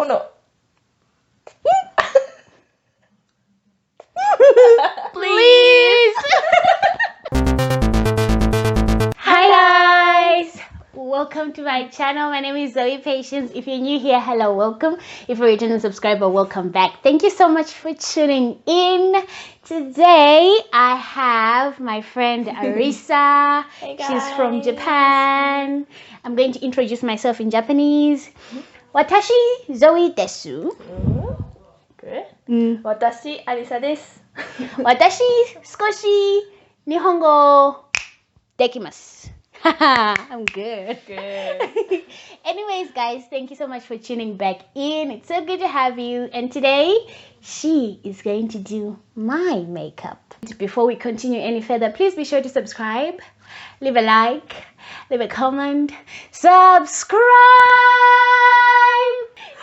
no. Please. Hi guys, welcome to my channel. My name is Zoe Patience. If you're new here, hello, welcome. If you're a returning subscriber, welcome back. Thank you so much for tuning in. Today I have my friend Arisa. Hey She's from guys. Japan. I'm going to introduce myself in Japanese. Watashi Zoe desu. Good. うん私、アリサです。私少し日本語できます。I'm good. Good. Anyways, guys, thank you so much for tuning back in. It's so good to have you. And today, she is going to do my makeup. Before we continue any further, please be sure to subscribe, leave a like, leave a comment, subscribe.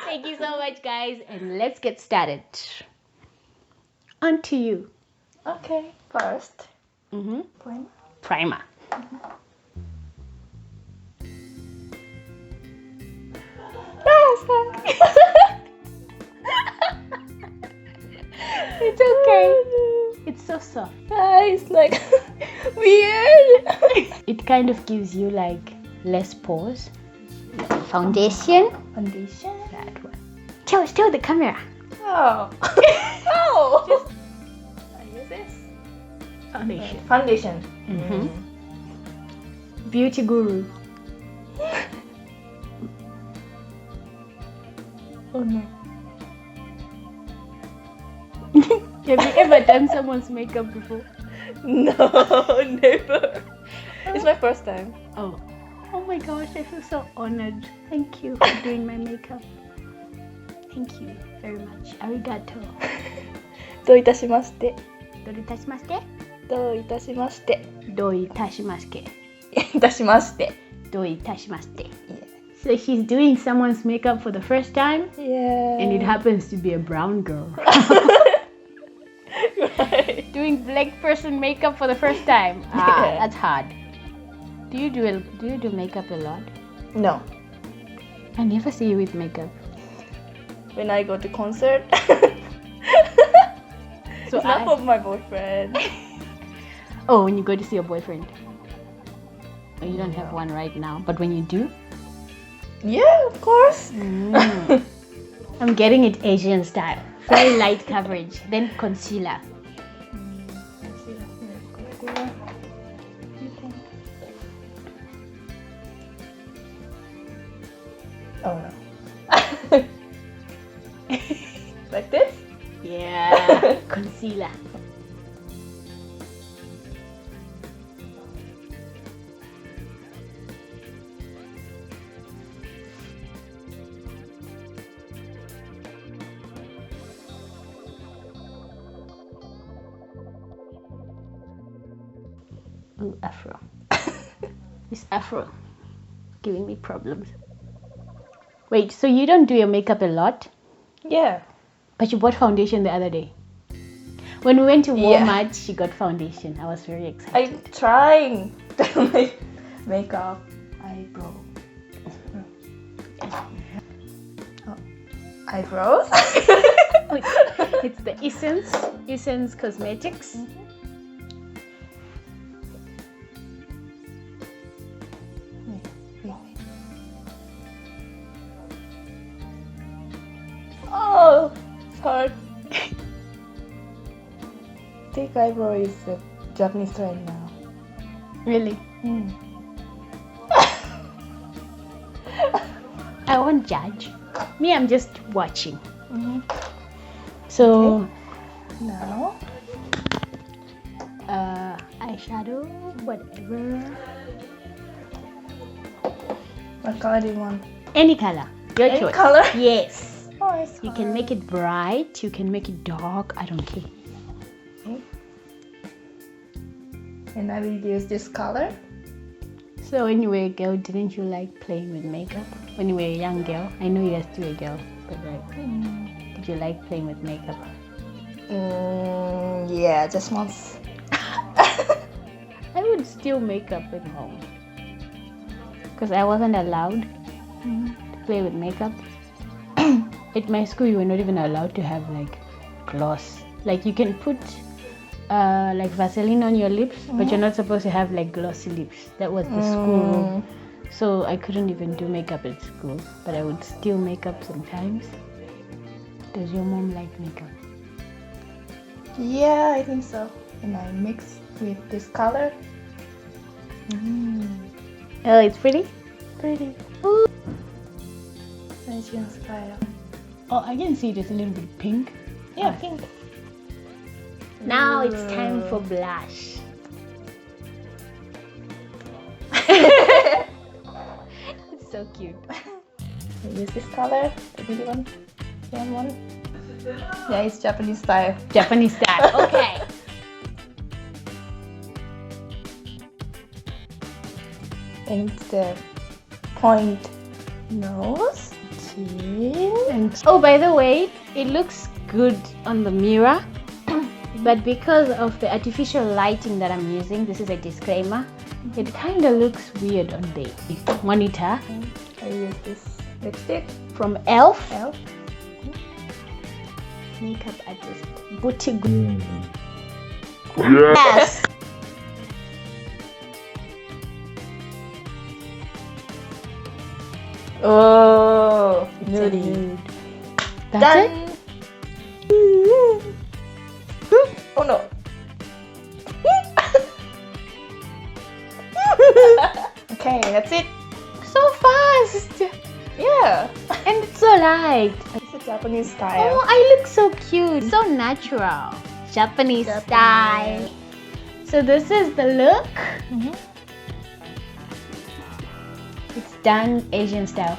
Thank you so much, guys. And let's get started. On to you. Okay. First, primer. Primer. It's okay. It's so soft. It's like weird. It kind of gives you like less pores. Foundation. Foundation. That one. Show the camera. Oh. Oh. I use this. Foundation. Foundation. Beauty guru. Oh no. Have you ever done someone's makeup before? No, never. It's my first time. Oh my gosh, I feel so honored. Thank you for doing my makeup. Thank you very much. Arigato. どういたしまして。どういたしましてどういたしまして。どういたしましていたしまして。どういたしまして So she's doing someone's makeup for the first time Yeah. and it happens to be a brown girl. Right. Doing black person makeup for the first time. Yeah. That's hard. Do you do makeup a lot? No. I never see you with makeup. When I go to concert. So It's not for my boyfriend. Oh, when you go to see your boyfriend. Oh, you don't have one right now, but when you do, Yeah, of course. I'm getting it Asian style. Very light coverage, then concealer. Oh no. Like this? Yeah, concealer. Ooh, afro. This afro giving me problems. Wait, so you don't do your makeup a lot, Yeah. but you bought foundation the other day. When we went to Yeah. Walmart, she got foundation. I was very excited. I'm trying to make makeup, eyebrow. Oh, eyebrows. It's the Essence Cosmetics. Oh, it's hard. Thick eyebrow is a Japanese trend now. Really? I won't judge. Me, I'm just watching. So, Now, eyeshadow, whatever. what color do you want? Any color. Your Any choice. color? Yes. Oh, it's You can make it bright, you can make it dark, I don't care. And I will use this color. So when you were a girl, didn't you like playing with makeup? When you were a young girl? I know you are still a girl, but like, did you like playing with makeup? Yeah, just once. I would still make up at home. Because I wasn't allowed to play with makeup. at my school you were not even allowed to have like gloss. Like you can put like Vaseline on your lips, but you're not supposed to have like glossy lips. That was the school rule. So I couldn't even do makeup at school, but I would still make up sometimes. Does your mom like makeup? Yeah, I think so. And I mix with this color. Oh, it's pretty? Pretty. Ooh. Asian style. Oh, I can see there's a little bit pink. Yeah, pink. Now it's time for blush. It's so cute. I use this color, the big one, same one. Yeah, it's Japanese style. Japanese style, okay. And the point nose, chin, And oh, by the way, it looks good on the mirror, but because of the artificial lighting that I'm using, this is a disclaimer, it kind of looks weird on the monitor. I use this lipstick From Elf. Elf. Makeup artist. Boutique. Yes. Oh, It's a nudie. nude. That's it? Done. Oh no. Okay, that's it. So fast. Yeah. And it's so light. It's a Japanese style. Oh, I look so cute. So natural. Japanese style. So this is the look. Mhm. It's done Asian style.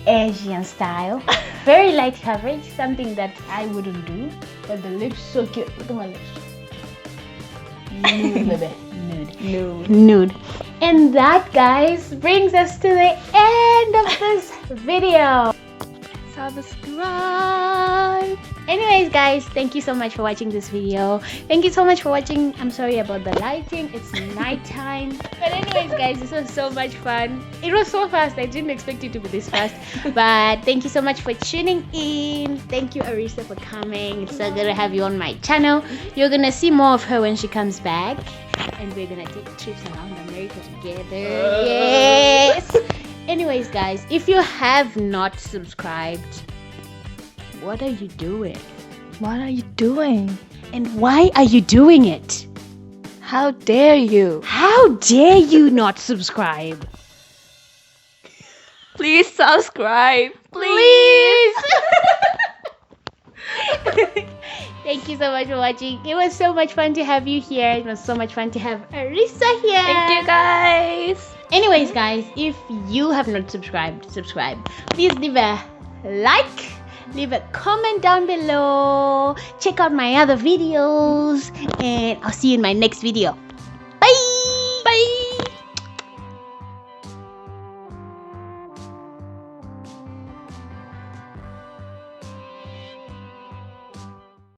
Asian style. Very light coverage, something that I wouldn't do. But the lips so cute. Look at my lips. Nude, baby. Nude. Nude. Nude. And that, guys, brings us to the end of this video. Subscribe. Anyways, guys, thank you so much for watching this video. Thank you so much for watching. I'm sorry about the lighting. It's nighttime. But anyways, guys, this was so much fun. It was so fast. I didn't expect it to be this fast. But thank you so much for tuning in. Thank you, Arisa, for coming. It's so good to have you on my channel. You're gonna see more of her when she comes back. And we're gonna take trips around America together. Yes. Anyways, guys, if you have not subscribed, what are you doing? What are you doing? And why are you doing it? How dare you? How dare you not subscribe? Please subscribe. Please! Thank you so much for watching. It was so much fun to have you here. It was so much fun to have Arisa here. Thank you, guys. Anyways, guys, if you have not subscribed, subscribe. Please leave a like, leave a comment down below. Check out my other videos, and I'll see you in my next video.